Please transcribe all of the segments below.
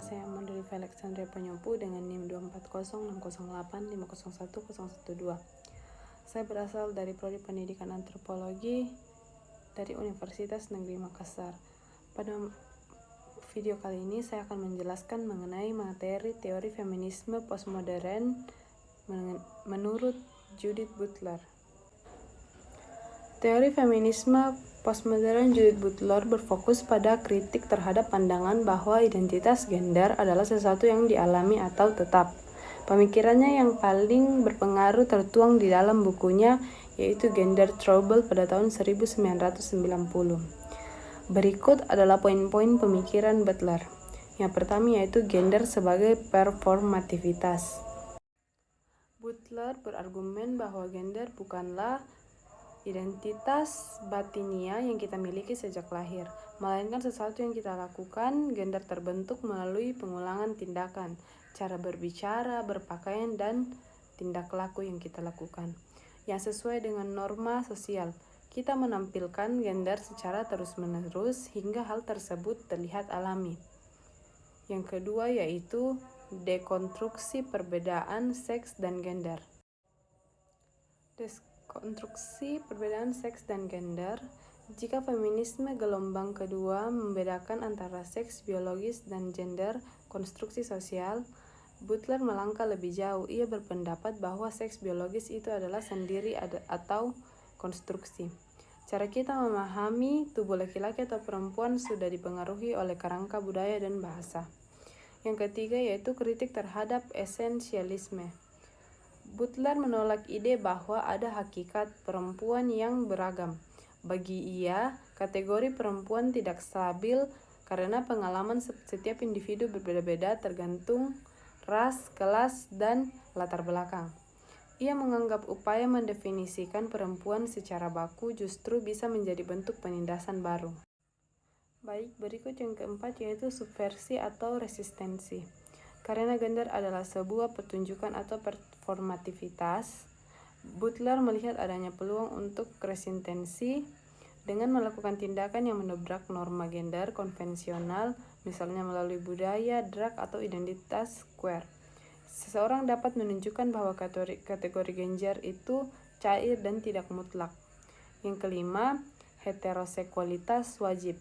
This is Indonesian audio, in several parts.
saya Amanda Riva Alexandria Penyompu dengan NIM 2406085011012. Saya berasal dari Prodi Pendidikan Antropologi dari Universitas Negeri Makassar. Pada video kali ini saya akan menjelaskan mengenai materi teori feminisme postmodern menurut Judith Butler. Teori feminisme postmodern Judith Butler berfokus pada kritik terhadap pandangan bahwa identitas gender adalah sesuatu yang dialami atau tetap. Pemikirannya yang paling berpengaruh tertuang di dalam bukunya, yaitu Gender Trouble pada tahun 1990. Berikut adalah poin-poin pemikiran Butler. Yang pertama yaitu gender sebagai performativitas. Butler berargumen bahwa gender bukanlah identitas batinia yang kita miliki sejak lahir, melainkan sesuatu yang kita lakukan. Gender terbentuk melalui pengulangan tindakan, cara berbicara, berpakaian, dan tindak laku yang kita lakukan, yang sesuai dengan norma sosial. Kita menampilkan gender secara terus-menerus hingga hal tersebut terlihat alami. Yang kedua yaitu dekonstruksi perbedaan seks dan gender. Konstruksi perbedaan seks dan gender. Jika feminisme gelombang kedua membedakan antara seks biologis dan gender konstruksi sosial, Butler melangkah lebih jauh. Ia berpendapat bahwa seks biologis itu adalah sendiri atau konstruksi. Cara kita memahami tubuh laki-laki atau perempuan sudah dipengaruhi oleh kerangka budaya dan bahasa. Yang ketiga yaitu kritik terhadap esensialisme. Butler menolak ide bahwa ada hakikat perempuan yang beragam. Bagi ia, kategori perempuan tidak stabil karena pengalaman setiap individu berbeda-beda tergantung ras, kelas, dan latar belakang. Ia menganggap upaya mendefinisikan perempuan secara baku justru bisa menjadi bentuk penindasan baru. Baik, berikut yang keempat yaitu subversi atau resistensi. Karena gender adalah sebuah pertunjukan atau performativitas, Butler melihat adanya peluang untuk resistensi dengan melakukan tindakan yang mendobrak norma gender konvensional, misalnya melalui budaya, drag, atau identitas queer. Seseorang dapat menunjukkan bahwa kategori gender itu cair dan tidak mutlak. Yang kelima, heteroseksualitas wajib.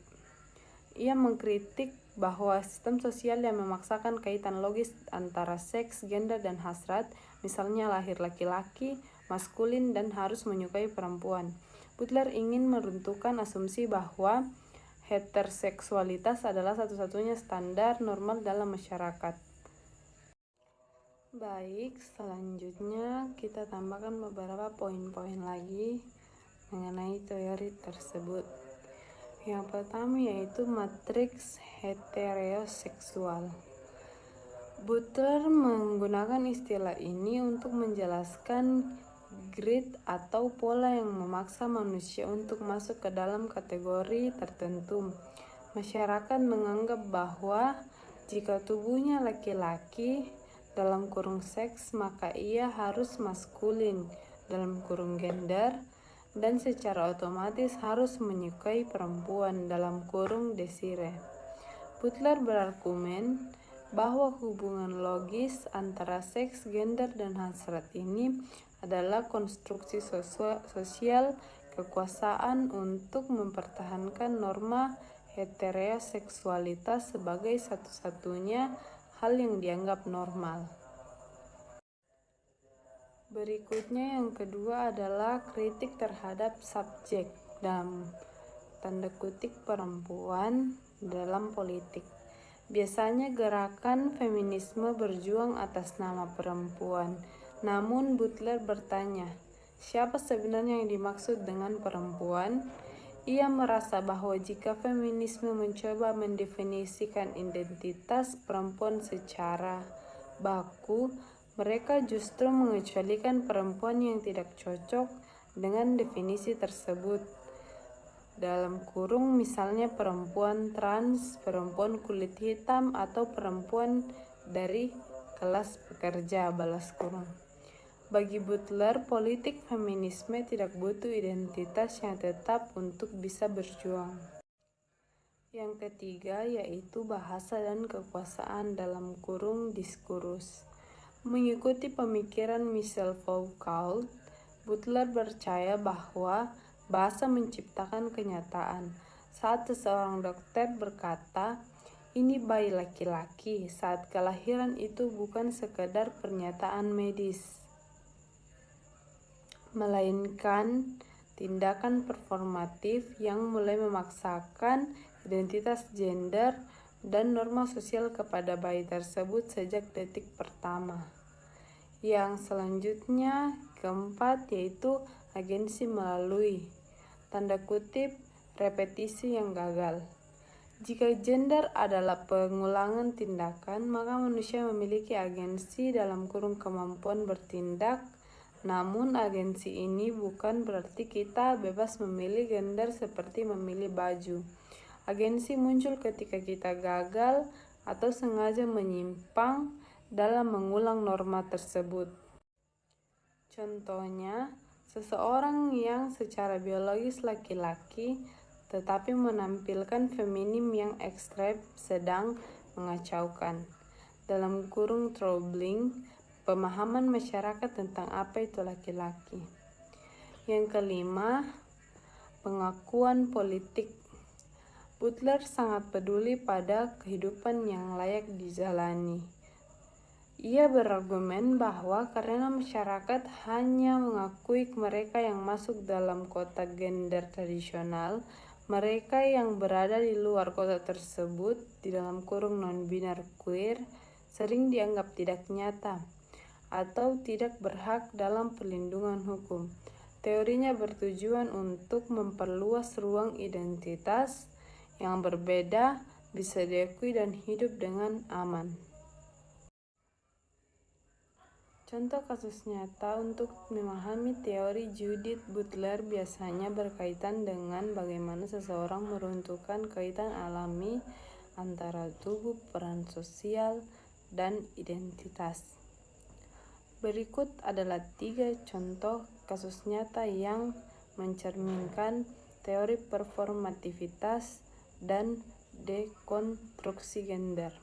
Ia mengkritik bahwa sistem sosial yang memaksakan kaitan logis antara seks, gender, dan hasrat, misalnya lahir laki-laki, maskulin, dan harus menyukai perempuan. Butler ingin meruntuhkan asumsi bahwa heteroseksualitas adalah satu-satunya standar normal dalam masyarakat. Baik, selanjutnya kita tambahkan beberapa poin-poin lagi mengenai teori tersebut. Yang pertama yaitu matriks heteroseksual. Butler menggunakan istilah ini untuk menjelaskan grid atau pola yang memaksa manusia untuk masuk ke dalam kategori tertentu. Masyarakat menganggap bahwa jika tubuhnya laki-laki dalam kurung seks, maka ia harus maskulin dalam kurung gender, dan secara otomatis harus menyukai perempuan dalam kurung desire. Butler berargumen bahwa hubungan logis antara seks, gender, dan hasrat ini adalah konstruksi sosial kekuasaan untuk mempertahankan norma heteroseksualitas sebagai satu-satunya hal yang dianggap normal. Berikutnya yang kedua adalah kritik terhadap subjek dalam tanda kutip perempuan dalam politik. Biasanya gerakan feminisme berjuang atas nama perempuan. Namun Butler bertanya, siapa sebenarnya yang dimaksud dengan perempuan? Ia merasa bahwa jika feminisme mencoba mendefinisikan identitas perempuan secara baku, mereka justru mengecualikan perempuan yang tidak cocok dengan definisi tersebut. Dalam kurung misalnya perempuan trans, perempuan kulit hitam, atau perempuan dari kelas pekerja, balas kurung. Bagi Butler, politik feminisme tidak butuh identitas yang tetap untuk bisa berjuang. Yang ketiga yaitu bahasa dan kekuasaan dalam kurung diskursus. Mengikuti pemikiran Michel Foucault, Butler percaya bahwa bahasa menciptakan kenyataan. Saat seseorang dokter berkata, "Ini bayi laki-laki," saat kelahiran itu bukan sekedar pernyataan medis, melainkan tindakan performatif yang mulai memaksakan identitas gender dan norma sosial kepada bayi tersebut sejak detik pertama. Yang selanjutnya, keempat, yaitu agensi melalui tanda kutip repetisi yang gagal. Jika gender adalah pengulangan tindakan, maka manusia memiliki agensi dalam kurung kemampuan bertindak. Namun agensi ini bukan berarti kita bebas memilih gender seperti memilih baju. Agensi muncul ketika kita gagal atau sengaja menyimpang dalam mengulang norma tersebut. Contohnya, seseorang yang secara biologis laki-laki tetapi menampilkan feminim yang ekstrem sedang mengacaukan. Dalam kurung troubling, pemahaman masyarakat tentang apa itu laki-laki. Yang kelima, pengakuan politik. Butler sangat peduli pada kehidupan yang layak dijalani. Ia berargumen bahwa karena masyarakat hanya mengakui mereka yang masuk dalam kotak gender tradisional, mereka yang berada di luar kotak tersebut, di dalam kurung non-binar queer, sering dianggap tidak nyata atau tidak berhak dalam perlindungan hukum. Teorinya bertujuan untuk memperluas ruang identitas yang berbeda bisa diakui dan hidup dengan aman. Contoh kasus nyata untuk memahami teori Judith Butler biasanya berkaitan dengan bagaimana seseorang meruntuhkan kaitan alami antara tubuh, peran sosial, dan identitas. Berikut adalah 3 contoh kasus nyata yang mencerminkan teori performativitas dan dekonstruksi gender.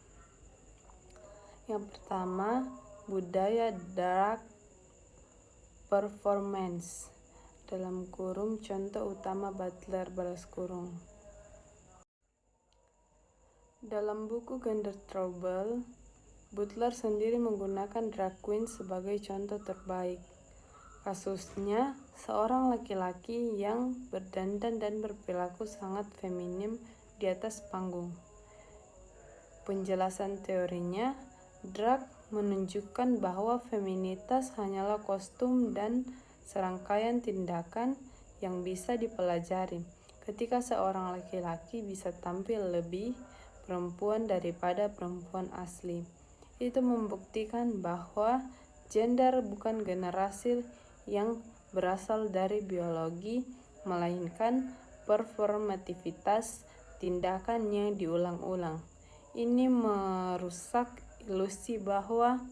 Yang pertama, budaya drag performance. Dalam kurung contoh utama Butler balas kurung. Dalam buku Gender Trouble, Butler sendiri menggunakan drag queen sebagai contoh terbaik. Kasusnya, seorang laki-laki yang berdandan dan berperilaku sangat feminim di atas panggung. Penjelasan teorinya, drag menunjukkan bahwa feminitas hanyalah kostum dan serangkaian tindakan yang bisa dipelajari. Ketika seorang laki-laki bisa tampil lebih perempuan daripada perempuan asli, itu membuktikan bahwa gender bukan generasi yang berasal dari biologi, melainkan performativitas tindakan yang diulang-ulang. Ini merusak ilusi bahwa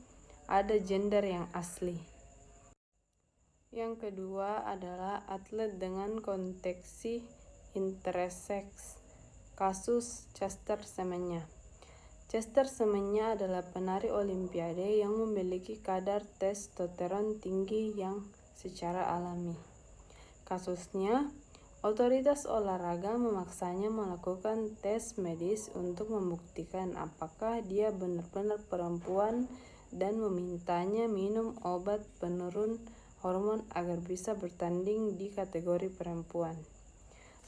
ada gender yang asli. Yang kedua adalah atlet dengan konteksi intersex. Kasus Chester Semenya. Chester Semenya adalah penari olimpiade yang memiliki kadar testosteron tinggi yang secara alami. Kasusnya, otoritas olahraga memaksanya melakukan tes medis untuk membuktikan apakah dia benar-benar perempuan dan memintanya minum obat penurun hormon agar bisa bertanding di kategori perempuan.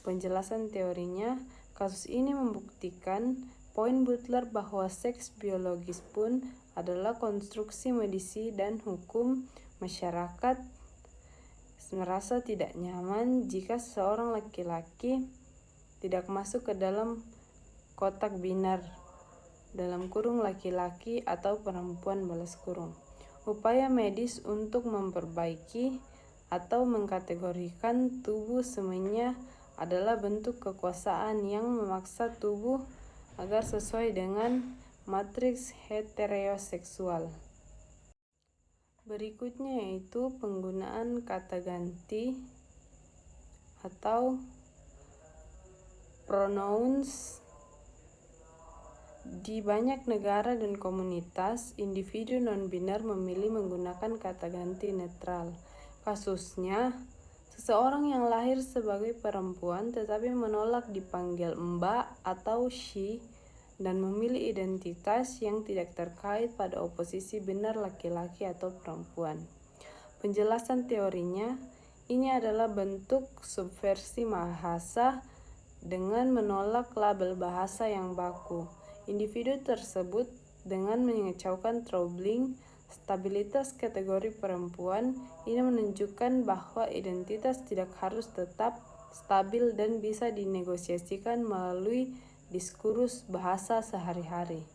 Penjelasan teorinya, kasus ini membuktikan poin Butler bahwa seks biologis pun adalah konstruksi medisi dan hukum masyarakat merasa tidak nyaman jika seorang laki-laki tidak masuk ke dalam kotak binar dalam kurung laki-laki atau perempuan balas kurung. Upaya medis untuk memperbaiki atau mengkategorikan tubuh semenya adalah bentuk kekuasaan yang memaksa tubuh agar sesuai dengan matriks heteroseksual. Berikutnya yaitu penggunaan kata ganti atau pronouns Di banyak negara dan komunitas, individu non-biner memilih menggunakan kata ganti netral. Kasusnya, seseorang yang lahir sebagai perempuan tetapi menolak dipanggil mbak atau she dan memilih identitas yang tidak terkait pada oposisi benar laki-laki atau perempuan. Penjelasan teorinya, ini adalah bentuk subversi bahasa dengan menolak label bahasa yang baku. Individu tersebut dengan mengecaukan troubling stabilitas kategori perempuan, ini menunjukkan bahwa identitas tidak harus tetap stabil dan bisa dinegosiasikan melalui diskursus bahasa sehari-hari.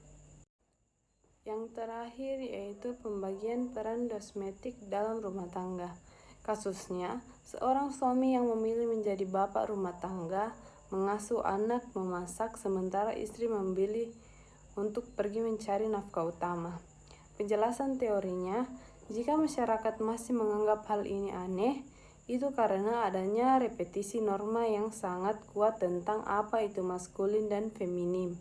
Yang terakhir yaitu pembagian peran domestik dalam rumah tangga. Kasusnya, seorang suami yang memilih menjadi bapak rumah tangga, mengasuh anak, memasak, sementara istri memilih untuk pergi mencari nafkah utama. Penjelasan teorinya, jika masyarakat masih menganggap hal ini aneh, itu karena adanya repetisi norma yang sangat kuat tentang apa itu maskulin dan feminim.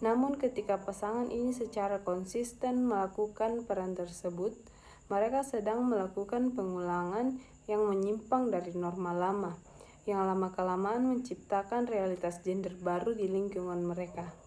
Namun ketika pasangan ini secara konsisten melakukan peran tersebut, mereka sedang melakukan pengulangan yang menyimpang dari norma lama, yang lama-kelamaan menciptakan realitas gender baru di lingkungan mereka.